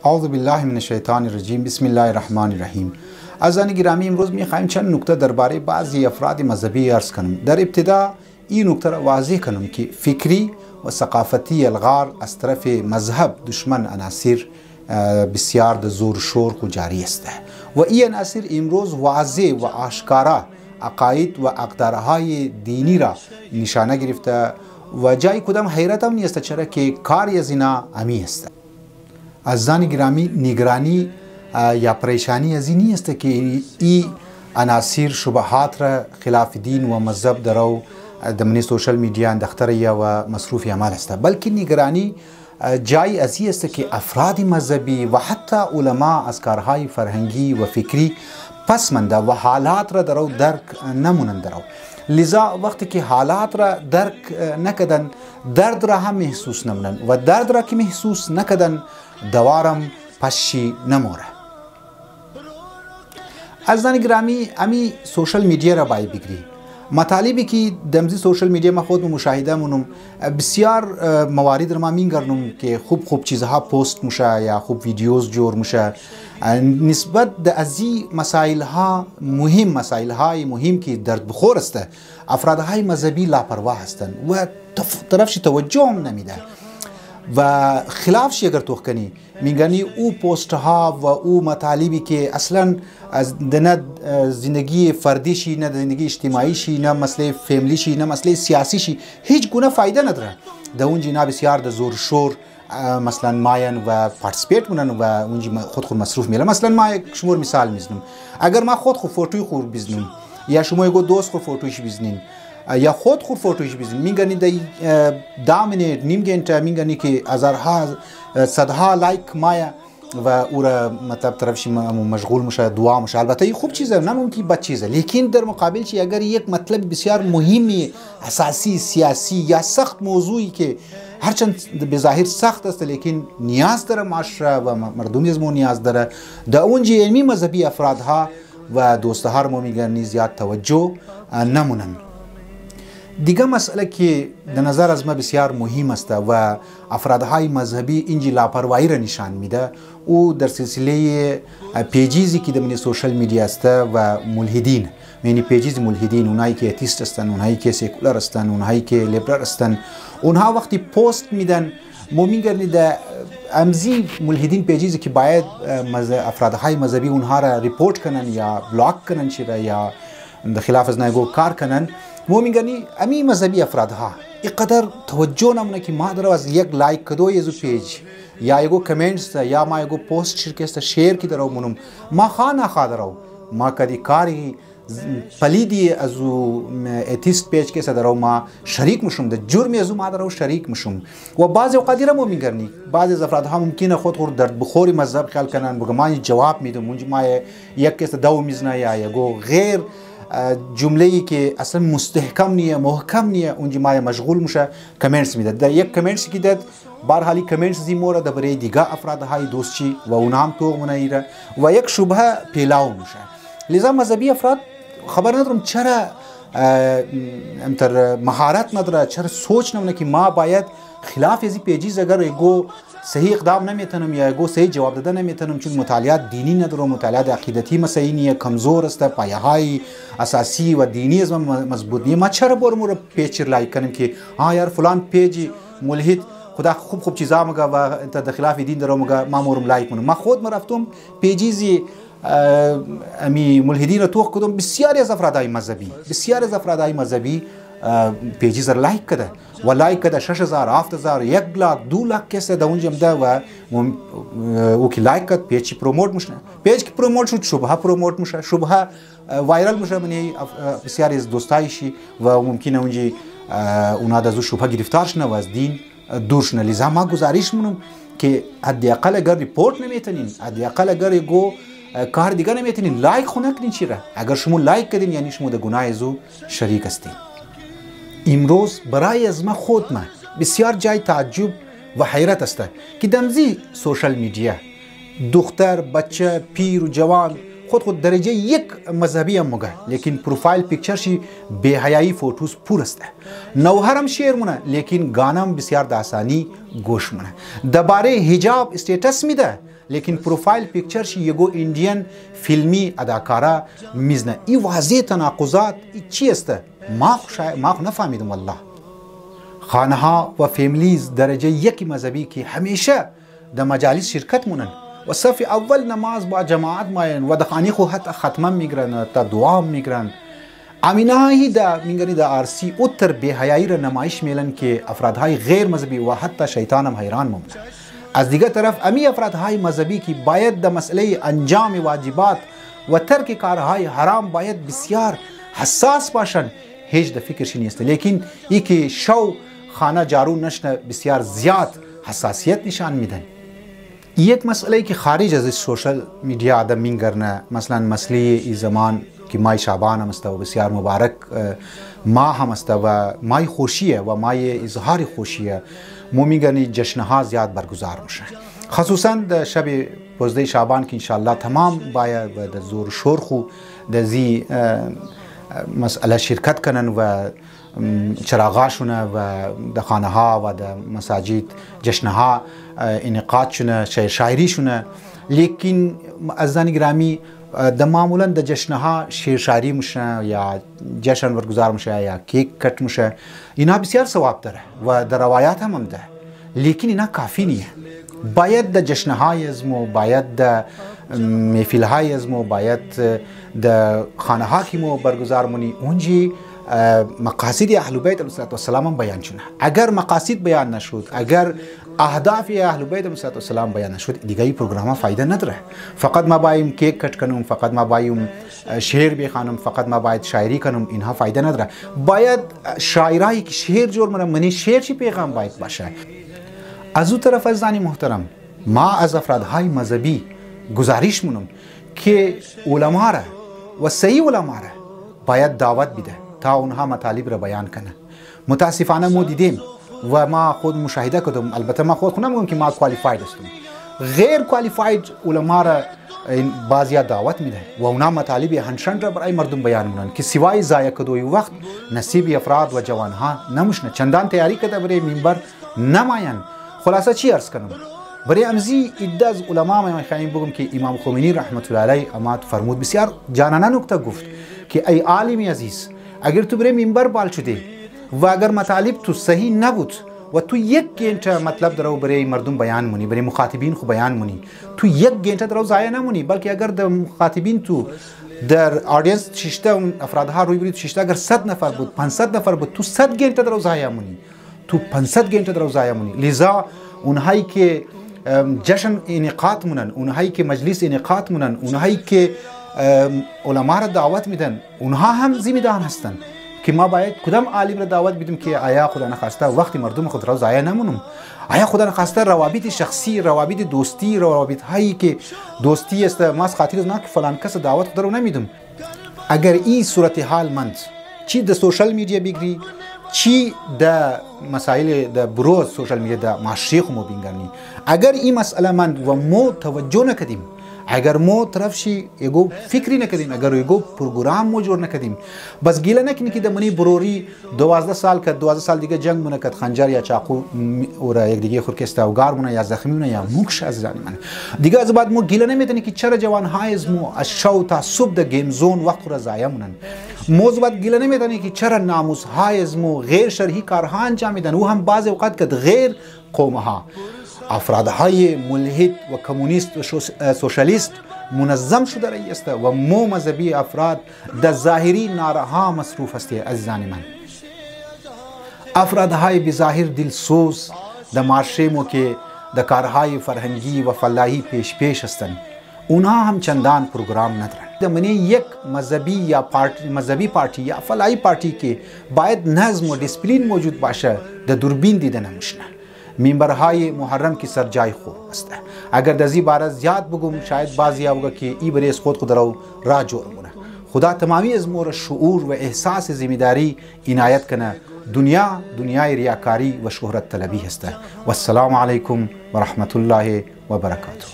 اعوذ بالله من الشیطان الرجیم. بسم الله الرحمن الرحیم. عزیزان گرامی، امروز میخوایم چند نکته درباره بعضی افراد مذهبی عرض کنم. در ابتدا این نکته را واضح کنم که فکری و ثقافتی الغار از طرف مذهب دشمن عناصر بسیار د زور شور خو جاری است و این عناصر امروز واضح و آشکارا عقاید و اقدارهای دینی را نشانه گرفته و جای کدام حیرت هم نیست چرا که کاری از اینا امی است. عزیزان گرامی، نگرانی یا پریشانی از این نیست که این عناصر شبهات را خلاف دین و مذهب درو دمنی سوشل میدیا اندختره و مصروف عمل است، بلکه نگرانی جای از این است که افراد مذهبی و حتی علما از کارهای فرهنگی و فکری پسمانده و حالات را درو درک نمونند درو. لذا وقتی که حالات را درک نکردن درد را هم محسوس نمونن و درد را که محسوس نکردن دوارم پشی نموره. عزیزان گرامی، امی سوشل میدیا را باید بگیری. مطالبی که دمزی سوشل میدیا ما خود مشاهده مونم بسیار موارد را ما مینگرنم که خوب چیزها پست میشه یا خوب ویدیوز جور میشه نسبت د ازی مسائل های مهم که درد بخور است. افرادهای مذهبی لاپرواه هستند و طرفش توجه هم نمیده و خلافش اگر توخ کنی میگنی او پست ها و او مطالبی که اصلا نه زندگی فردی شی، نه زندگی اجتماعی شی، نه مسئله فیملی شی، نه مسئله سیاسی شی، هیچ گونه فایده نداره. در اونجا نه بسیار د زور شور مثلا ماین و پارتیسپیت مونن و اونجا خود مصروف میلم. مثلا ما یک شمور مثال میزنم، اگر ما خود فوتوی خود بزنیم یا شما یک دوست خود فوتویش بزنین یا خود فوتویش بزنین میگنی دا منیت نیم گنٹه میگنی که هزارها صدها لایک مایا و او را مطلب طرفش مشغول میشه، دعا میشه. البته این خوب چیزه، نه ممکن بد چیزه، لیکن در مقابل چی اگر یک مطلب بسیار مهمی اساسی سیاسی یا سخت موضوعی که هرچند به ظاهر سخت است لیکن نیاز داره معاشره و مردمی از مو نیاز داره، در اونجا علمی مذهبی افرادها و دوستها رو میگن زیاد توجه نمونن. دیگه مسئله که در نظر از ما بسیار مهم است و افرادهای مذهبی اینجا لاپرواهی را نشان میده، او در سلسله پیجیزی که در سوشل میدیا است و ملحدین، یعنی پیجیز ملحدین، اونایی که اتیست هستن، اونایی که سیکولر هستن، اونایی که لیبرال هستن، اونها وقتی پست میدن ما میگردید امزی ملحدین پیجیزی که باید افرادهای مذهبی اونها را ریپورت کنن یا بلاک کنن یا در خلاف از نگو کار کنن، ما میگنی امی مذهبی افرادها اینقدر توجه نمونه که ما در از یک لایک کدو یزو پیج یا یگو کامنتس یا ما یگو پست شرکست شیر کی درو منم ما خانه خادرو ما کدی کاری پلیدی ازو اتیست پیج که درو ما شریک مشم د جرم ازو ما درو شریک مشم و بعضی اوقات را ما میگرنی بعضی از افرادها ممکنه خود درد بخوری مذهب خیال کنن بگم ما جواب میدم اونج ما یک کس دو میزنه یا یگو غیر جمله‌ای که اصلا مستحکم نیه محکم نیه اونجا ما مشغول میشه کامنتس میده. در یک کامنتس که داد بارحالی کامنتس زی مورد برای دیگه افرادهای دوستی و اونها هم تو منایره و یک شبهه پیلاو میشه. لذا مذهبی افراد خبر ندارم چرا امتر مهارت نداره، چرا سوچ نمونه که ما باید خلاف ازی پیجیز اگر ایگو صحیح اقدام نمیتونم یا ایگو صحیح جواب داده نمیتونم چون مطالعات دینی ندارم، مطالعات عقیدتی مسئله کمزور است، پایه های اساسی و دینی از من مضبوط نیست. ما چرا برم رو پیج لایک کنیم که یار فلان پیج ملحد خدا خوب چیزا مگه و انت در خلاف دین درو مگه ما مورم لایک کنم. ما خود رفتم پیجیزی امی ملحدین تو کدوم بسیاری از افرادهای مذهبی پیجیز را لایک کرده و لایک کرده 6000 7000 1 لاک 2 لاک کسی در اونجا مده و او که لایک کرد پیج پروموت میشه، پیج که پروموت شد شبهه پروموت میشه، شبهه وایرال میشه، منی بسیاری از دوستایشی و ممکنه اونجا اونا از شبهه گرفتار شنه و از دین دور شنه. لذا ما گزارش مونم که حداقل اگر ریپورت نمیتونین، حداقل اگر گو کار دیگه نمیتونین لایک خو نکنین چیره. اگر شما لایک کردین یعنی شما در گناه ازو شریک هستین. امروز برای از ما خود ما بسیار جای تعجب و حیرت است که دمزی سوشل میدیا دختر بچه پیر و جوان خود درجه یک مذهبی هم مگه لیکن پروفایل پیکچرشی به حیایی فوتوز پور است. نوهرم شیر مونه لیکن گانم بسیار داسانی گوش مونه. درباره حجاب استیتس میده لیکن پروفایل پیکچرش یگو ایندیان فیلمی اداکارا میزنه. این واضح تناقضات چی است؟ ما نفهمیدم والله. خانه ها و فیملیز درجه یکی مذهبی که همیشه در مجالس شرکت مونن و صف اول نماز با جماعت ماین و دخانی خو حتی ختمه میگرن تا دعا میگرن. امینایی دا میگنی دا آرسی اتر به حیایی را نمایش میلن که افرادهای غیر مذهبی و حتی شیطان هم حیران مونده. از دیگه طرف امی افرادهای مذهبی که باید دا مسئله انجام واجبات و ترک کارهای حرام باید بسیار حساس باشن، هیچ دا فکرشی نیست. لیکن ای که شو خانه جارو نشنه بسیار زیاد حساسیت نشان میدن. یک مسئله که خارج از سوشل میڈیا آدم میگرنه، مثلا مسئله ای زمان که ماه شعبان هم است و بسیار مبارک ماه هم است و ماه خوشیه و ماه اظهار خوشیه، مو میگنی جشنها زیاد برگزار میشه، خصوصا در شب 15 شعبان که انشالله تمام باید و در زور شور خو در زی مسئله شرکت کنن و چراغاشونه و در خانه ها و در مساجد جشنها انعقاد شونه، شاعری شونه. لیکن عزیزان گرامی در معمولا در جشنها شعری میشه یا جشن برگزار میشه یا کیک کٹ میشه، اینا بسیار ثواب داره و در روایات هم ده، لیکن اینا کافی نیه. باید در جشنهای ازمو، باید در محفلهای ازمو، باید در خانه ها که مو برگزار مونی اونجی مقاصد اهل بیت علیهم السلام هم بیان شونه. اگر مقاصد بیان نشد، اگر اهداف اهل بیت علیهم السلام بیان نشد، دیگه این پروگرام فایده نداره. فقط ما بایم کیک کٹ کنم، فقط ما بایم شعر بخوانم، فقط ما باید شاعری کنم، اینها فایده نداره. باید شاعرایی که شعر جور منی شعر چی پیغام باید باشه. از اون طرف عزیزان محترم، ما از افرادهای مذهبی گزارش مونم که علما را و صحیح علما را باید دعوت بده تا اونها مطالب را بیان کنه. متاسفانه ما دیدیم و ما خود مشاهده کردم، البته ما خود نمیگم که ما کوالیفاید هستیم، غیر کوالیفاید علما را بعضیا دعوت میده و اونا مطالب هنشن را برای مردم بیان میکنن که سوای ضایع کدوی وقت نصیب افراد و جوانها نموشنه، چندان تیاری کرده برای منبر نماین. خلاصه چی عرض کنم؟ برای امزی عده از علما ما میخوایم بگم که امام خمینی رحمت الله علیه امات فرمود، بسیار جانانه نکته گفت که ای عالم عزیز، اگر تو برای منبر بال شده و اگر مطالب تو صحیح نبود و تو یک گنټه مطلب درو برای مردم بیان مونی، برای مخاطبین خو بیان مونی، تو یک گنټه درو ضایع نمونی، بلکه اگر در مخاطبین تو در آدینس 6 افرادها روی برید 6 اگر 100 نفر بود 500 نفر بود، تو 100 گنټه درو ضایع مونی، تو 500 گنټه درو ضایع مونی. لذا اونهایی که جشن انعقاد مونن، اونهایی که مجلس انعقاد مونن، اونهایی که علما را دعوت میدن، اونها هم ذمه‌دار هستن که ما باید کدام عالم را دعوت بدیم که آیا خدا نخواسته وقتی مردم خود را ضایع نمونم، آیا خدا نخواسته روابط شخصی، روابط دوستی، روابط هایی که دوستی است ما از خاطر نه که فلان کس دعوت خود رو نمیدم. اگر این صورتحال مند چی در سوشل میڈیا بگیری، چی در مسائل در بروز سوشل میڈیا در معاشره خو مو بینگرنی، اگر این مسئله مند و مو توجه نکدیم، اگر مو طرف شي یگو فکری نکدیم، اگر یگو پروگرام مو جوړ نکدیم، بس گیله نکنی که د منی بروری 12 سال که 12 سال دیگه جنگ مونه کد خنجر یا چاقو اور یک دیگه خور کسته و گار مونه یا زخمی مونه یا موکش از زانی من دیگه از بعد مو گیله نمیتونی که چرا جوان های از مو از شو تا صبح د گیم زون وقت را ضایع مونن، مو بعد گیله نمیتونی که چرا ناموس های از مو غیر شرعی کارها انجام میدن و هم بعض اوقات کد غیر قومها افرادهای ملحد و کمونیست و سوشالیست منظم شده رایی است و مو مذهبی افراد در ظاهری نارها مصروف است. عزیزان من، افرادهای بظاهر دلسوز در معاشره مو که در کارهای فرهنگی و فلاحی پیش هستند، اونها هم چندان پروگرام ندارن. در منی یک مذهبی یا مذهبی پارتی یا فلاحی پارتی که باید نظم و دیسپلین موجود باشه در دوربین دیده نمیشنه. منبرهای محرم کی سر جای خوب است. اگر دزی بار زیاد بگم شاید بعضی بگه که ای بری از خود رو راه جور مونه. خدا تمامی از مور شعور و احساس ذمہداری عنایت کنه. دنیای ریاکاری و شهرت طلبی هسته. والسلام علیکم و رحمت الله و برکاته.